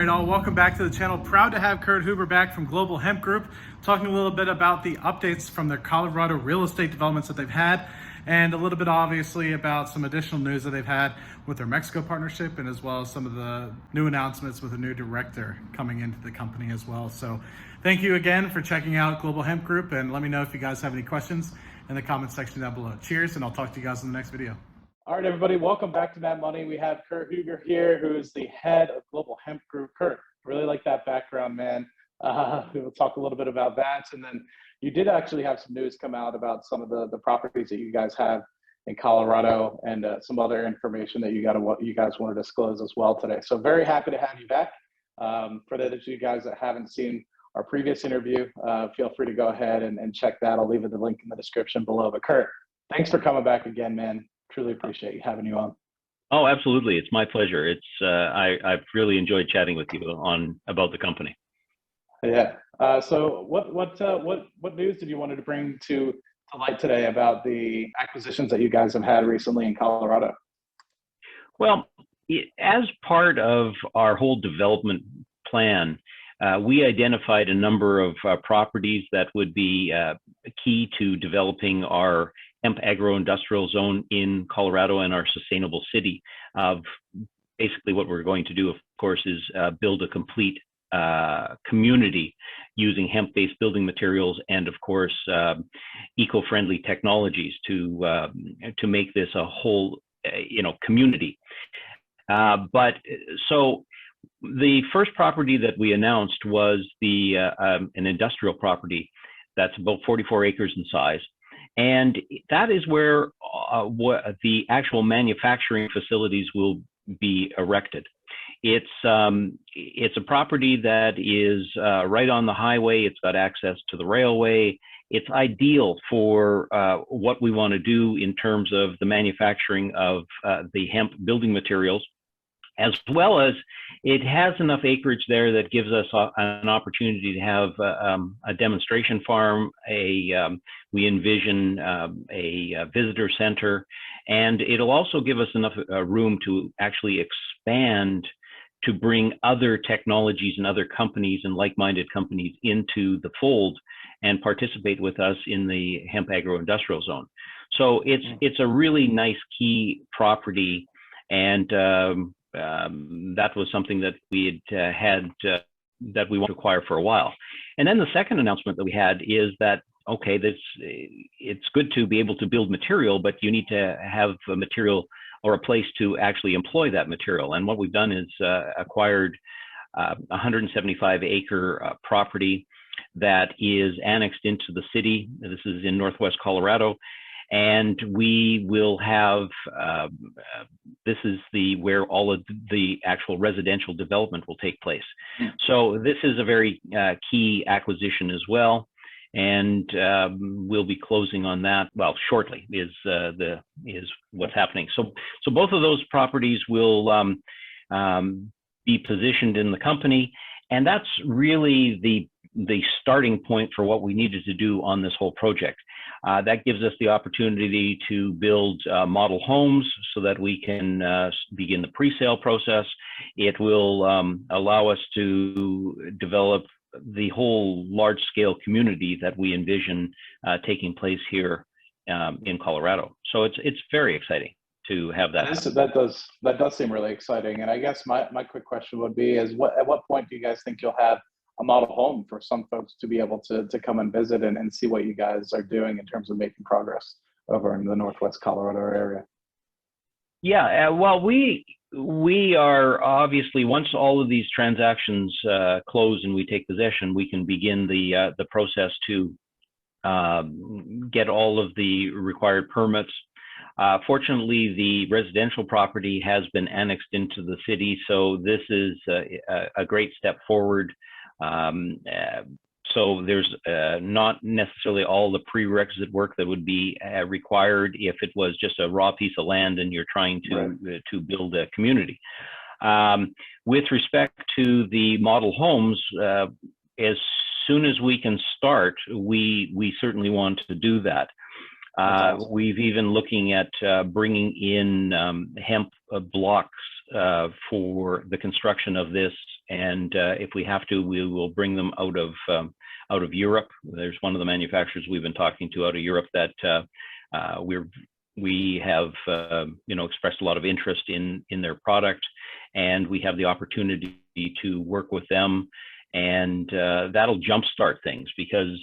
Welcome back to the channel. Proud to have Kurt Huber back from Global Hemp Group, talking a little bit about the updates from their Colorado real estate developments that they've had, and a little bit obviously about some additional news that they've had with their Mexico partnership, and as well as some of the new announcements with a new director coming into the company as well. So thank you again for checking out Global Hemp Group, and let me know if you guys have any questions in the comment section down below. Cheers, and I'll talk to you guys in the next video. All right, everybody, welcome back to Mad Money. We have Kurt Huber here, who is the head of Global Hemp Group. Kurt, really like that background, man. We'll talk a little bit about that. And then you did actually have some news come out about some of the properties that you guys have in Colorado, and some other information that you guys want to disclose as well today. So very happy to have you back. For those of you guys that haven't seen our previous interview, feel free to go ahead and check that. I'll leave the link in the description below. But Kurt, thanks for coming back again, man. Truly appreciate having you on. Oh, absolutely. It's my pleasure. It's I've really enjoyed chatting with you about the company. Yeah. So what news did you wanted to bring to light today about the acquisitions that you guys have had recently in Colorado? Well, as part of our whole development plan, we identified a number of properties that would be key to developing our hemp agro-industrial zone in Colorado and our sustainable city. Basically what we're going to do, of course, is build a complete community using hemp-based building materials and, of course, eco-friendly technologies to make this a whole, community. But so the first property that we announced was an industrial property that's about 44 acres in size. And that is where the actual manufacturing facilities will be erected. It's a property that is right on the highway. It's got access to the railway. It's ideal for what we want to do in terms of the manufacturing of the hemp building materials, as well as it has enough acreage there that gives us an opportunity to have a demonstration farm. We envision a visitor center, and it'll also give us enough room to actually expand to bring other technologies and other companies and like-minded companies into the fold and participate with us in the hemp agro-industrial zone. So it's a really nice key property, and that was something that we had that we want to acquire for a while. And then the second announcement that we had is that, okay, it's good to be able to build material, but you need to have a material or a place to actually employ that material. And what we've done is acquired a 175-acre property that is annexed into the city. This is in northwest Colorado. And we will have, this is where all of the actual residential development will take place. So this is a very key acquisition as well. And we'll be closing on that, well, shortly is what's happening. So both of those properties will be positioned in the company. And that's really the starting point for what we needed to do on this whole project. That gives us the opportunity to build model homes so that we can begin the pre-sale process. It will allow us to develop the whole large-scale community that we envision taking place here in Colorado. So it's very exciting to have that. That does seem really exciting. And I guess my quick question would be is at what point do you guys think you'll have a model home for some folks to be able to come and visit and see what you guys are doing in terms of making progress over in the northwest Colorado area? Yeah, well, we are obviously, once all of these transactions close and we take possession, we can begin the process to get all of the required permits. Fortunately, the residential property has been annexed into the city, so this is a great step forward. So there's not necessarily all the prerequisite work that would be required if it was just a raw piece of land and you're trying to build a community. With respect to the model homes, as soon as we can start, we certainly want to do that. We've even looking at bringing in hemp blocks for the construction of this and if we have to, we will bring them out of Europe. There's one of the manufacturers we've been talking to out of Europe that we have expressed a lot of interest in their product, and we have the opportunity to work with them, and that'll jumpstart things, because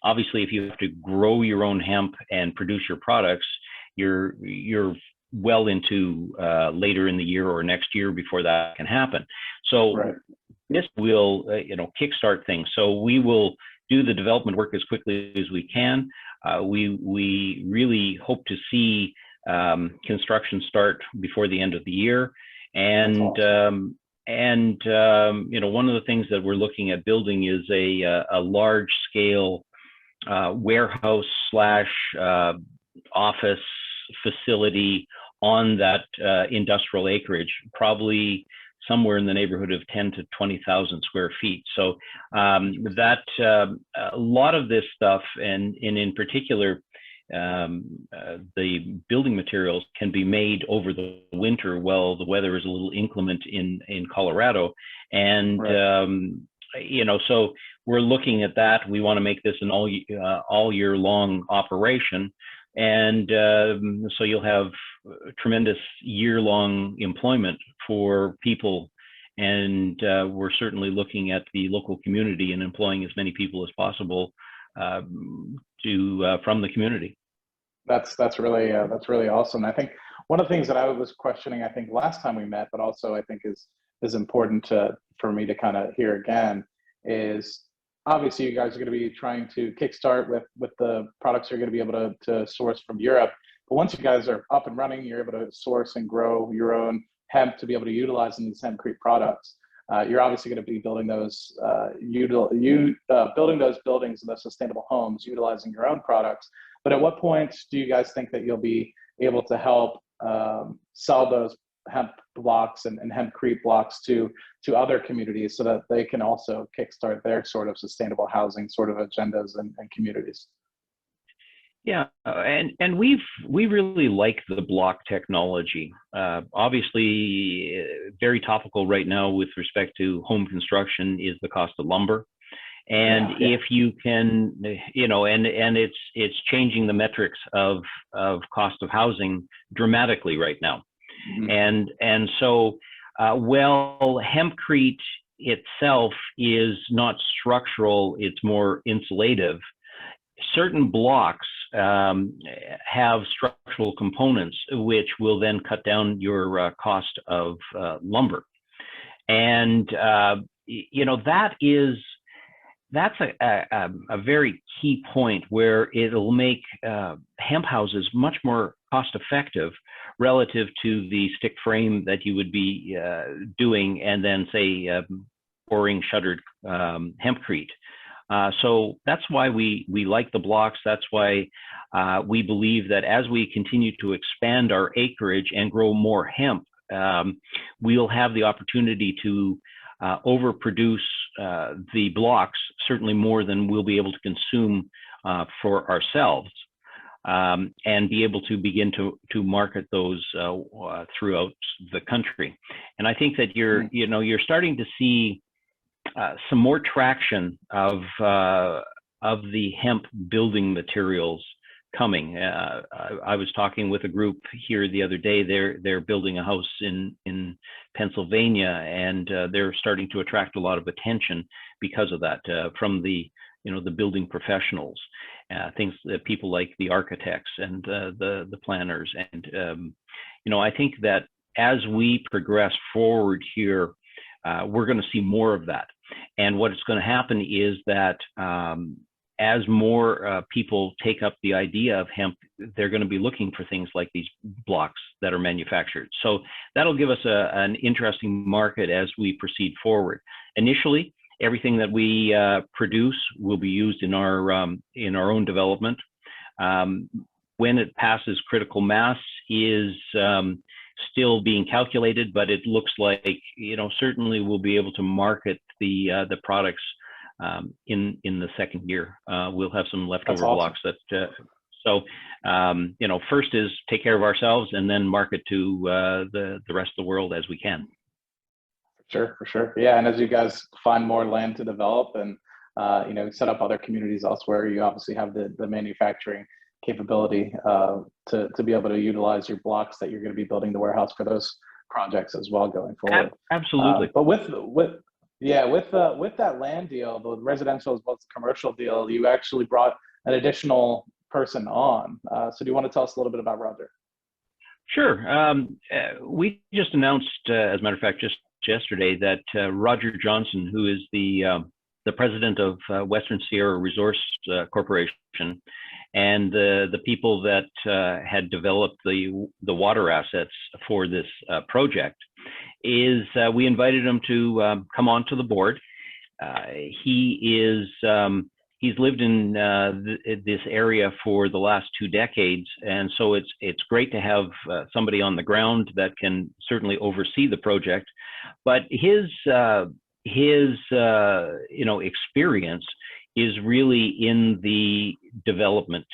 obviously if you have to grow your own hemp and produce your products, you're well into later in the year or next year before that can happen. So Right. this will kickstart things. So we will do the development work as quickly as we can. We really hope to see construction start before the end of the year. And awesome. One of the things that we're looking at building is a large scale warehouse / office facility on that industrial acreage, probably somewhere in the neighborhood of 10 to 20,000 square feet. So a lot of this stuff, and in particular, the building materials can be made over the winter while the weather is a little inclement in Colorado. And, right. So we're looking at that. We want to make this an all year long operation. And so you'll have tremendous year-long employment for people, and we're certainly looking at the local community and employing as many people as possible from the community. That's really awesome. I think one of the things that I was questioning, I think last time we met, but also I think is important for me to kind of hear again, is obviously you guys are going to be trying to kickstart with the products you're going to be able to source from Europe. But once you guys are up and running, you're able to source and grow your own hemp to be able to utilize in these hempcrete products. You're obviously going to be building those building those buildings and those sustainable homes utilizing your own products. But at what point do you guys think that you'll be able to help sell those hemp blocks and hempcrete blocks to other communities so that they can also kickstart their sort of sustainable housing sort of agendas and communities? Yeah, and we really like the block technology. Obviously, very topical right now with respect to home construction is the cost of lumber. And if you can, and it's changing the metrics of cost of housing dramatically right now. Mm-hmm. And so, hempcrete itself is not structural, it's more insulative. Certain blocks have structural components which will then cut down your cost of lumber. And, that's a very key point where it'll make hemp houses much more cost effective relative to the stick frame that you would be doing and then say pouring shuttered hempcrete. So that's why we like the blocks. That's why we believe that as we continue to expand our acreage and grow more hemp, we'll have the opportunity to overproduce the blocks, certainly more than we'll be able to consume for ourselves, and be able to begin to market those throughout the country. And I think that you're starting to see some more traction of the hemp building materials coming. I was talking with a group here the other day. They're building a house in Pennsylvania, and they're starting to attract a lot of attention because of that from the building professionals, things that people like the architects and the planners. And I think that as we progress forward here, we're going to see more of that. And what's going to happen is that as more people take up the idea of hemp, they're going to be looking for things like these blocks that are manufactured. So that'll give us an interesting market as we proceed forward. Initially, everything that we produce will be used in our own development. When it passes critical mass is still being calculated, but it looks like certainly we'll be able to market the products in the second year. We'll have some leftover blocks that. First is take care of ourselves and then market to the rest of the world as we can. Sure, for sure. Yeah, and as you guys find more land to develop and set up other communities elsewhere, you obviously have the manufacturing capability to be able to utilize your blocks that you're going to be building the warehouse for those projects as well going forward. Absolutely. But with that land deal, the residential as well as the commercial deal, you actually brought an additional person on. So do you want to tell us a little bit about Roger? Sure. We just announced, as a matter of fact, just yesterday, that Roger Johnson, who is the president of Western Sierra Resource Corporation, and the people that had developed the water assets for this project, we invited him to come onto the board. He's lived in this area for the last 2 decades, and so it's great to have somebody on the ground that can certainly oversee the project. But his experience is really in the development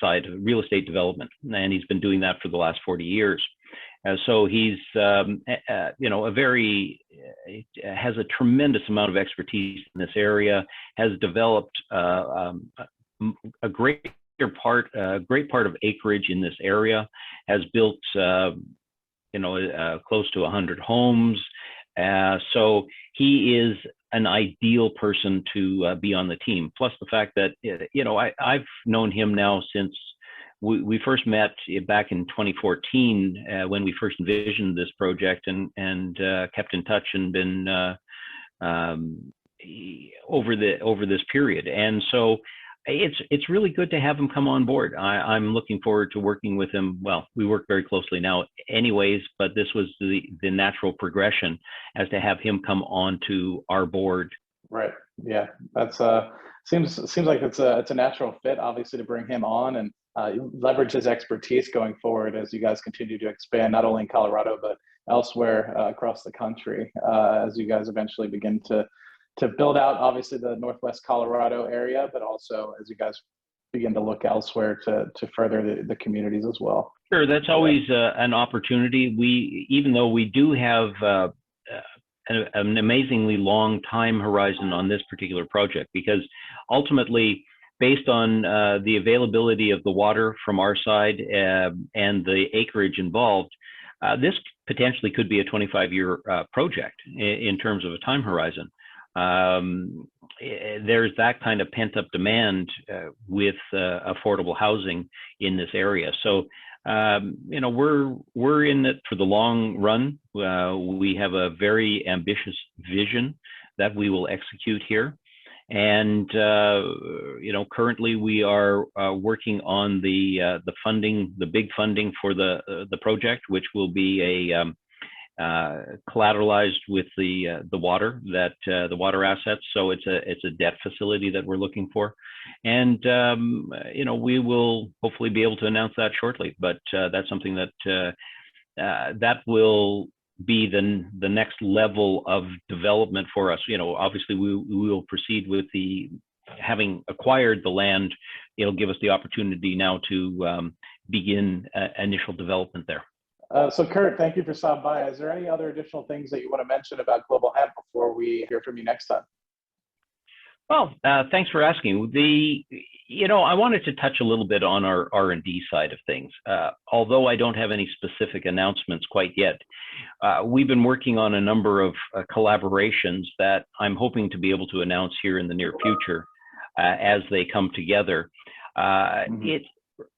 side, real estate development, and he's been doing that for the last 40 years. So he's has a tremendous amount of expertise in this area, has developed a great part of acreage in this area, has built close to 100 homes. So he is an ideal person to be on the team. Plus the fact that I've known him now since we first met back in 2014 when we first envisioned this project, and kept in touch and been over this period. And so it's really good to have him come on board. I'm looking forward to working with him. Well, we work very closely now anyways, but this was the natural progression as to have him come on to our board. Right. Yeah. That's seems like it's a natural fit, obviously, to bring him on and leverage his expertise going forward as you guys continue to expand, not only in Colorado, but elsewhere across the country, as you guys eventually begin to build out, obviously, the Northwest Colorado area, but also as you guys begin to look elsewhere to further the communities as well. Sure, that's always an opportunity. Even though we do have an amazingly long time horizon on this particular project, because ultimately, based on the availability of the water from our side and the acreage involved, this potentially could be a 25-year project in terms of a time horizon. There's that kind of pent-up demand with affordable housing in this area. So, we're in it for the long run. We have a very ambitious vision that we will execute here. And, currently we are working on the funding, the big funding for the project, which will be collateralized with the water the water assets. So it's a debt facility that we're looking for, and we will hopefully be able to announce that shortly. But that's something that will be the next level of development for us. Obviously we will proceed with having acquired the land. It'll give us the opportunity now to begin initial development there. So Kurt, thank you for stopping by. Is there any other additional things that you want to mention about Global Hemp before we hear from you next time? Well, thanks for asking. I wanted to touch a little bit on our R&D side of things. Although I don't have any specific announcements quite yet, we've been working on a number of collaborations that I'm hoping to be able to announce here in the near future as they come together.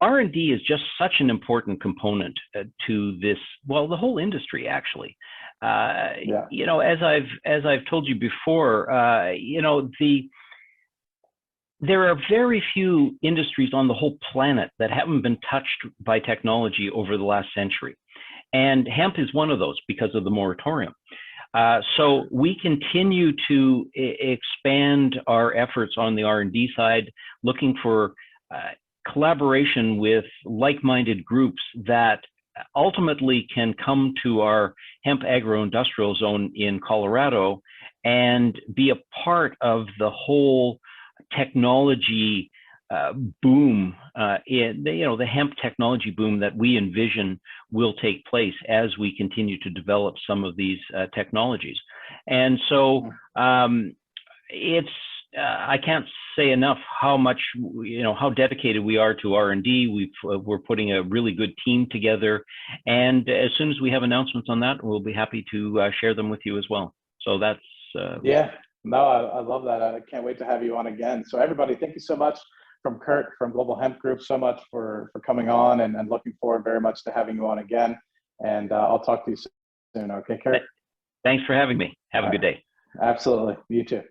R&D is just such an important component to this, well, the whole industry, actually. As I've told you before, there are very few industries on the whole planet that haven't been touched by technology over the last century. And hemp is one of those because of the moratorium. So we continue to expand our efforts on the R&D side, looking for collaboration with like-minded groups that ultimately can come to our hemp agro-industrial zone in Colorado and be a part of the whole technology boom, the hemp technology boom that we envision will take place as we continue to develop some of these technologies. And so it's I can't say enough how much, how dedicated we are to R&D. We're putting a really good team together, and as soon as we have announcements on that, we'll be happy to share them with you as well. So that's yeah. No, I love that. I can't wait to have you on again. So everybody, thank you so much from Kurt from Global Hemp Group, so much for coming on, and looking forward very much to having you on again. And I'll talk to you soon. Okay, Kurt? Thanks for having me. Have a good day. Absolutely. You too.